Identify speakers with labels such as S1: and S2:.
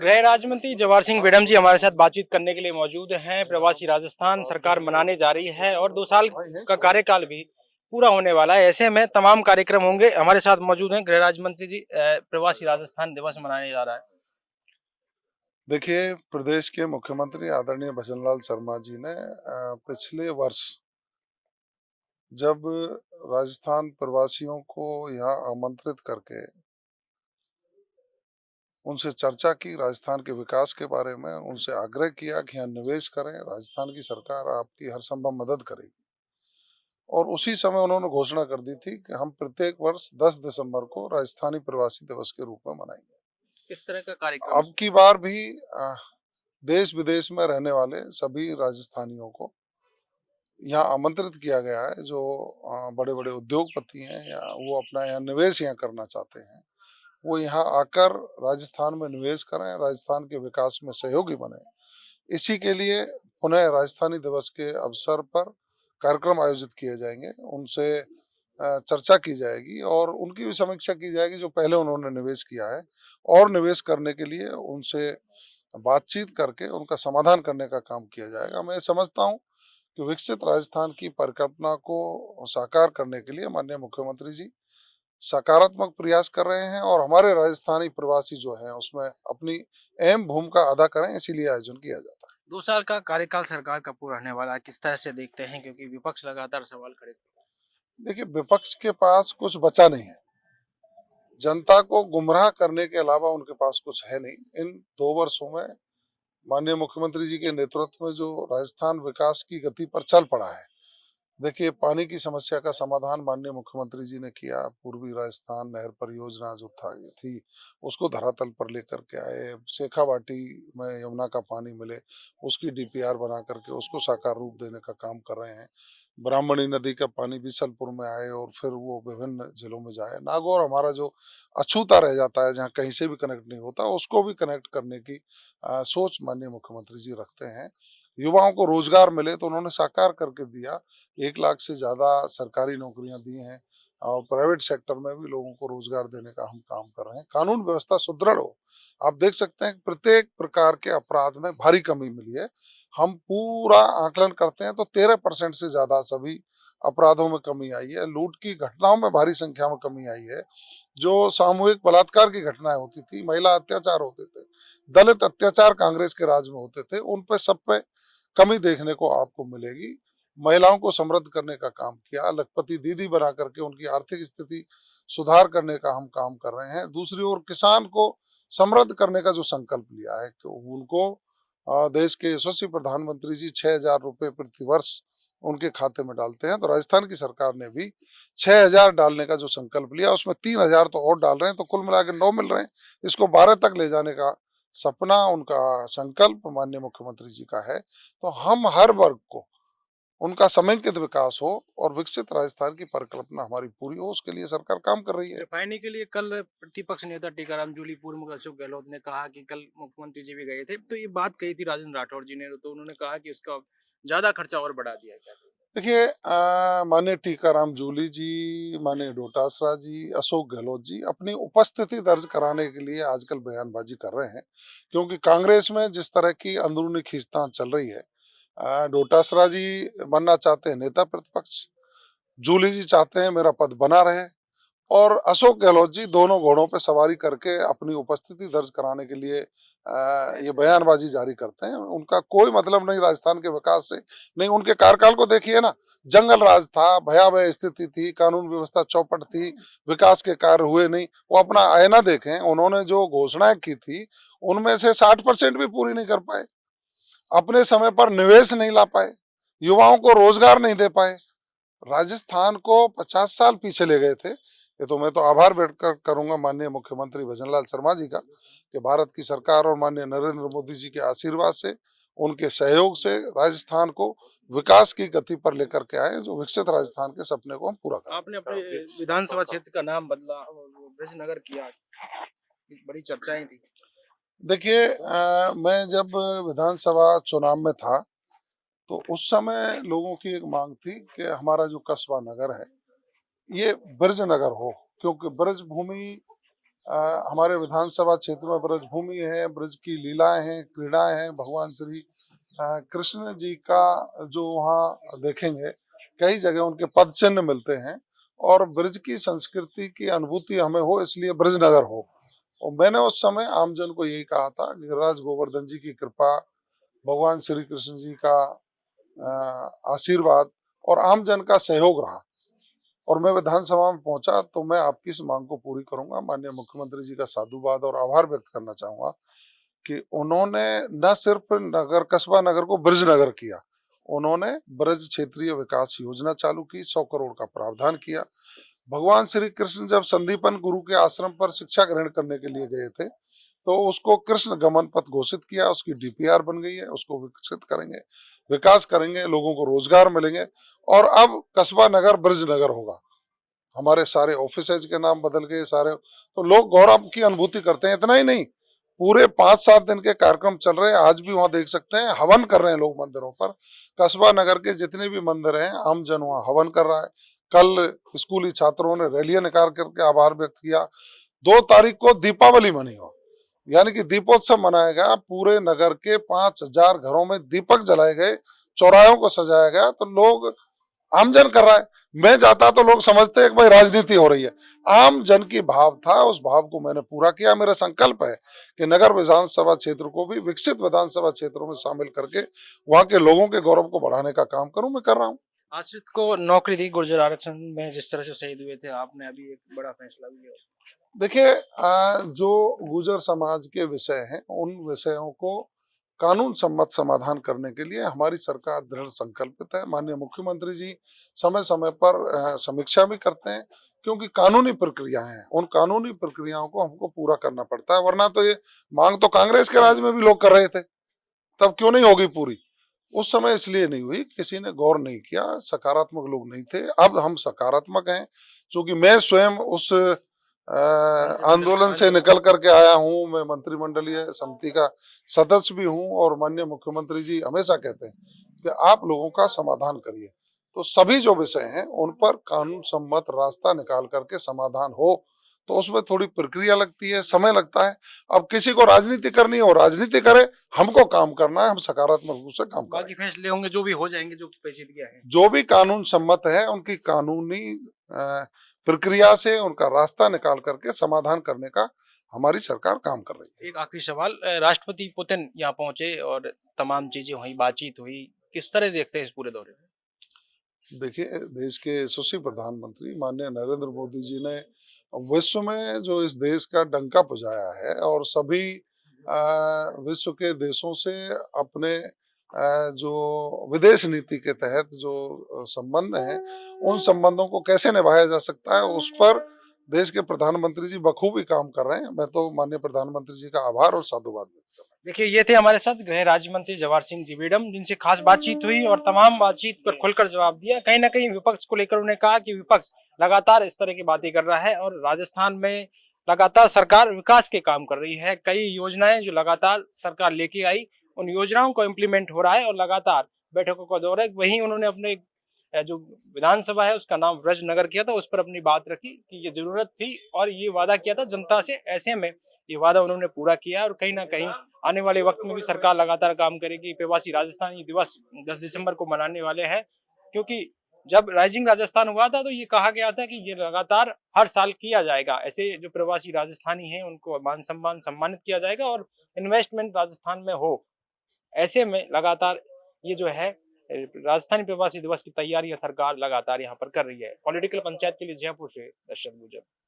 S1: गृह राज्य मंत्री जवाहर सिंह बेडम जी हमारे साथ बातचीत करने के लिए मौजूद हैं। प्रवासी राजस्थान सरकार मनाने जा रही है और 2 साल का कार्यकाल भी पूरा होने वाला है। ऐसे में तमाम कार्यक्रम होंगे। हमारे साथ मौजूद हैं गृह राज्य मंत्री जी। प्रवासी राजस्थान दिवस मनाने जा रहा है।
S2: देखिए, प्रदेश के मुख्यमंत्री आदरणीय भजनलाल शर्मा जी ने पिछले वर्ष जब राजस्थान प्रवासियों को यहाँ आमंत्रित करके उनसे चर्चा की राजस्थान के विकास के बारे में, उनसे आग्रह किया कि यहाँ निवेश करें, राजस्थान की सरकार आपकी हर संभव मदद करेगी। और उसी समय उन्होंने घोषणा कर दी थी कि हम प्रत्येक वर्ष 10 दिसंबर को राजस्थानी प्रवासी दिवस के रूप में मनाएंगे।
S1: किस तरह का कार्यक्रम?
S2: अब की बार भी देश विदेश में रहने वाले सभी राजस्थानियों को यहाँ आमंत्रित किया गया है। जो बड़े बड़े उद्योगपति हैं या वो अपना यहाँ निवेश यहाँ करना चाहते हैं, वो यहाँ आकर राजस्थान में निवेश करें, राजस्थान के विकास में सहयोगी बने। इसी के लिए पुनः राजस्थानी दिवस के अवसर पर कार्यक्रम आयोजित किए जाएंगे। उनसे चर्चा की जाएगी और उनकी भी समीक्षा की जाएगी जो पहले उन्होंने निवेश किया है, और निवेश करने के लिए उनसे बातचीत करके उनका समाधान करने का काम किया जाएगा। मैं समझता हूँ कि विकसित राजस्थान की परिकल्पना को साकार करने के लिए माननीय मुख्यमंत्री जी सकारात्मक प्रयास कर रहे हैं और हमारे राजस्थानी प्रवासी जो हैं उसमें अपनी अहम भूमिका अदा करें, इसीलिए आयोजन किया जाता है।
S1: 2 साल का कार्यकाल सरकार का पूरा होने वाला है। किस तरह से देखते हैं, क्योंकि विपक्ष लगातार सवाल खड़े कर रहा
S2: देखिए, विपक्ष के पास कुछ बचा नहीं है। जनता को गुमराह करने के अलावा उनके पास कुछ है नहीं। इन 2 वर्षों में माननीय मुख्यमंत्री जी के नेतृत्व में जो राजस्थान विकास की गति पर चल पड़ा है। देखिए, पानी की समस्या का समाधान माननीय मुख्यमंत्री जी ने किया। पूर्वी राजस्थान नहर परियोजना जो थी उसको धरातल पर लेकर के आए। शेखावाटी में यमुना का पानी मिले, उसकी डीपीआर बना करके उसको साकार रूप देने का काम कर रहे हैं। ब्राह्मणी नदी का पानी बिसलपुर में आए और फिर वो विभिन्न जिलों में जाए। नागौर हमारा जो अछूता रह जाता है, जहाँ कहीं से भी कनेक्ट नहीं होता, उसको भी कनेक्ट करने की सोच माननीय मुख्यमंत्री जी रखते हैं। युवाओं को रोजगार मिले तो उन्होंने साकार करके दिया। 1 लाख से ज्यादा सरकारी नौकरियां दी हैं और प्राइवेट सेक्टर में भी लोगों को रोजगार देने का हम काम कर रहे हैं। कानून व्यवस्था सुदृढ़ हो। आप देख सकते हैं कि प्रत्येक प्रकार के अपराध में भारी कमी मिली है। हम पूरा आकलन करते हैं तो 13% से ज्यादा सभी अपराधों में कमी आई है। लूट की घटनाओं में भारी संख्या में कमी आई है। जो सामूहिक बलात्कार की घटनाएं होती थी, महिला अत्याचार होते थे, दलित अत्याचार कांग्रेस के राज में होते थे, उन पे सब पे कमी देखने को आपको मिलेगी। महिलाओं को समृद्ध करने का काम किया, लखपति दीदी बना करके उनकी आर्थिक स्थिति सुधार करने का हम काम कर रहे हैं। दूसरी ओर किसान को समृद्ध करने का जो संकल्प लिया है कि उनको देश के यशस्वी प्रधानमंत्री जी 6,000 रुपये प्रति वर्ष उनके खाते में डालते हैं, तो राजस्थान की सरकार ने भी 6,000 डालने का जो संकल्प लिया, उसमें 3,000 तो और डाल रहे हैं, तो कुल मिला के 9 मिल रहे हैं। इसको 12 तक ले जाने का सपना, उनका संकल्प माननीय मुख्यमंत्री जी का है। तो हम हर वर्ग को उनका समेकित विकास हो और विकसित राजस्थान की परिकल्पना हमारी पूरी हो, उसके लिए सरकार काम कर रही है।
S1: रिफाइनरी के लिए कल प्रतिपक्ष नेता टीकाराम जूली, पूर्व मुख्यमंत्री अशोक गहलोत ने कहा कि कल मुख्यमंत्री जी भी गए थे, तो ये बात कही थी राजेंद्र राठौड़ जी ने, तो उन्होंने कहा कि उसका ज्यादा खर्चा और बढ़ा दिया है। क्या
S2: देखिए, माननीय टीकाराम जूली जी, माननीय डोटासरा जी, अशोक गहलोत जी अपनी उपस्थिति दर्ज कराने के लिए आजकल बयानबाजी कर रहे हैं, क्योंकि कांग्रेस में जिस तरह की अंदरूनी खींचतान चल रही है, डोटासरा जी बनना चाहते हैं नेता प्रतिपक्ष, जूली जी चाहते हैं मेरा पद बना रहे, और अशोक गहलोत जी दोनों घोड़ों पे सवारी करके अपनी उपस्थिति दर्ज कराने के लिए ये बयानबाजी जारी करते हैं। उनका कोई मतलब नहीं राजस्थान के विकास से। नहीं, उनके कार्यकाल को देखिए ना, जंगल राज था, भयावह स्थिति थी, कानून व्यवस्था चौपट थी, विकास के कार्य हुए नहीं। वो अपना आईना देखें, उन्होंने जो घोषणाएं की थी उनमें से 60% भी पूरी नहीं कर पाए, अपने समय पर निवेश नहीं ला पाए, युवाओं को रोजगार नहीं दे पाए, राजस्थान को 50 साल पीछे ले गए थे। ये तो मैं तो आभार व्यक्त करूंगा माननीय मुख्यमंत्री भजनलाल शर्मा जी का, कि भारत की सरकार और माननीय नरेंद्र मोदी जी के आशीर्वाद से, उनके सहयोग से राजस्थान को विकास की गति पर लेकर के आए। जो विकसित राजस्थान के सपने को हम पूरा करें।
S1: आपने अपने विधानसभा क्षेत्र का नाम बदला और ब्रजनगर किया, बड़ी चर्चाएं थी।
S2: देखिए, मैं जब विधानसभा चुनाव में था तो उस समय लोगों की एक मांग थी कि हमारा जो कस्बा नगर है ये ब्रज नगर हो, क्योंकि ब्रज भूमि हमारे विधानसभा क्षेत्र में ब्रजभूमि है, ब्रज की लीलाएं हैं, क्रीड़ाएं हैं, भगवान श्री कृष्ण जी का जो वहाँ देखेंगे, कई जगह उनके पद चिन्ह मिलते हैं और ब्रज की संस्कृति की अनुभूति हमें हो, इसलिए ब्रजनगर हो। और मैंने उस समय आमजन को यही कहा था, गिरिराज गोवर्धन जी की कृपा, भगवान श्री कृष्ण जी का आशीर्वाद और आमजन का सहयोग रहा और मैं विधानसभा में पहुंचा तो मैं आपकी इस मांग को पूरी करूंगा। माननीय मुख्यमंत्री जी का साधुवाद और आभार व्यक्त करना चाहूंगा कि उन्होंने न सिर्फ नगर कस्बा नगर को ब्रज नगर किया, उन्होंने ब्रज क्षेत्रीय विकास योजना चालू की, 100 करोड़ का प्रावधान किया। भगवान श्री कृष्ण जब संदीपन गुरु के आश्रम पर शिक्षा ग्रहण करने के लिए गए थे तो उसको कृष्ण गमन पथ घोषित किया, उसकी डीपीआर बन गई है, उसको विकसित करेंगे, विकास करेंगे, लोगों को रोजगार मिलेंगे और अब कस्बा नगर ब्रज नगर होगा। हमारे सारे ऑफिसेज के नाम बदल गए सारे, तो लोग गौरव की अनुभूति करते हैं। इतना ही नहीं, पूरे 5-7 दिन के कार्यक्रम चल रहे हैं, आज भी वहां देख सकते हैं, हवन कर रहे हैं लोग मंदिरों पर। कस्बा नगर के जितने भी मंदिर हैं, आम जन वहां हवन कर रहा है। कल स्कूली छात्रों ने रैलियां निकाल करके आभार व्यक्त किया। 2 तारीख को दीपावली मनी हो, यानी कि दीपोत्सव मनाया गया, पूरे नगर के 5000 घरों में दीपक जलाए गए, चौराहों को सजाया गया, तो लोग आमजन कर रहा है। मैं जाता तो लोग समझते हैं कि भाई राजनीति हो रही है। आम जन की भाव था, उस भाव को मैंने पूरा किया। मेरा संकल्प है कि नगर विधानसभा क्षेत्र को भी विकसित विधानसभा क्षेत्रों में शामिल करके वहां के लोगों के गौरव को बढ़ाने का काम करूं, मैं कर रहा हूं।
S1: आश्रित को नौकरी दी, गुर्जर आरक्षण में जिस तरह से शहीद हुए थे, आपने अभी एक बड़ा फैसला भी लिया।
S2: देखिए, जो गुर्जर समाज के विषय हैं, उन विषयों को कानून सम्मत समाधान करने के लिए हमारी सरकार दृढ़ संकल्पित है। माननीय मुख्यमंत्री जी समय समय पर समीक्षा भी करते हैं, क्योंकि कानूनी प्रक्रियाएं हैं, उन कानूनी प्रक्रियाओं को हमको पूरा करना पड़ता है, वरना तो ये मांग तो कांग्रेस के राज में भी लोग कर रहे थे, तब क्यों नहीं होगी पूरी? उस समय इसलिए नहीं हुई, किसी ने गौर नहीं किया, सकारात्मक लोग नहीं थे। अब हम सकारात्मक हैं, क्योंकि मैं स्वयं उस आंदोलन से निकल करके आया हूं। मैं मंत्रिमंडलीय समिति का सदस्य भी हूं और माननीय मुख्यमंत्री जी हमेशा कहते हैं कि आप लोगों का समाधान करिए। तो सभी जो विषय हैं उन पर कानून सम्मत रास्ता निकाल करके समाधान हो, तो उसमें थोड़ी प्रक्रिया लगती है, समय लगता है। अब किसी को राजनीति करनी हो, राजनीति करे, हमको काम करना है, हम सकारात्मक रूप से काम
S1: बाकी
S2: करेंगे।
S1: फैसले होंगे जो भी हो जाएंगे, जो पेचीदगियां हैं।
S2: जो भी कानून सम्मत है उनकी कानूनी प्रक्रिया से उनका रास्ता निकाल करके समाधान करने का हमारी सरकार काम कर रही है।
S1: एक आखिरी सवाल, राष्ट्रपति पुतिन यहाँ पहुंचे और तमाम चीजें हुई, बातचीत हुई, किस तरह देखते हैं इस पूरे दौरे में?
S2: देखिए, देश के यशस्वी प्रधानमंत्री माननीय नरेंद्र मोदी जी ने विश्व में जो इस देश का डंका बजाया है और सभी विश्व के देशों से अपने जो विदेश नीति के तहत जो संबंध हैं, उन संबंधों को कैसे निभाया जा सकता है, उस पर देश के प्रधानमंत्री जी बखूबी काम कर रहे हैं। मैं तो माननीय प्रधानमंत्री जी का आभार और साधुवाद व्यक्त करता हूं।
S1: देखिए, ये थे हमारे साथ गृह राज्य मंत्री जवाहर सिंह जीवेडम, जिनसे खास बातचीत हुई और तमाम बातचीत पर खुलकर जवाब दिया। कहीं ना कहीं विपक्ष को लेकर उन्होंने कहा कि विपक्ष लगातार इस तरह की बातें कर रहा है और राजस्थान में लगातार सरकार विकास के काम कर रही है। कई योजनाएं जो लगातार सरकार लेके आई, उन योजनाओं को इम्प्लीमेंट हो रहा है और लगातार बैठकों का दौर है। वहीं उन्होंने अपने जो विधानसभा है उसका नाम ब्रज नगर किया था, उस पर अपनी बात रखी कि ये जरूरत थी और ये वादा किया था जनता से। ऐसे में ये वादा उन्होंने पूरा किया और कहीं ना कहीं आने वाले वक्त में भी सरकार लगातार काम करेगी। प्रवासी राजस्थानी दिवस 10 दिसंबर को मनाने वाले हैं, क्योंकि जब राइजिंग राजस्थान हुआ था तो ये कहा गया था कि ये लगातार हर साल किया जाएगा। ऐसे जो प्रवासी राजस्थानी हैं उनको मान सम्मान सम्मानित किया जाएगा और इन्वेस्टमेंट राजस्थान में हो। ऐसे में लगातार ये जो है राजस्थानी प्रवासी दिवस की तैयारियां सरकार लगातार यहाँ पर कर रही है। पॉलिटिकल पंचायत के लिए जयपुर से दर्शक गुजर।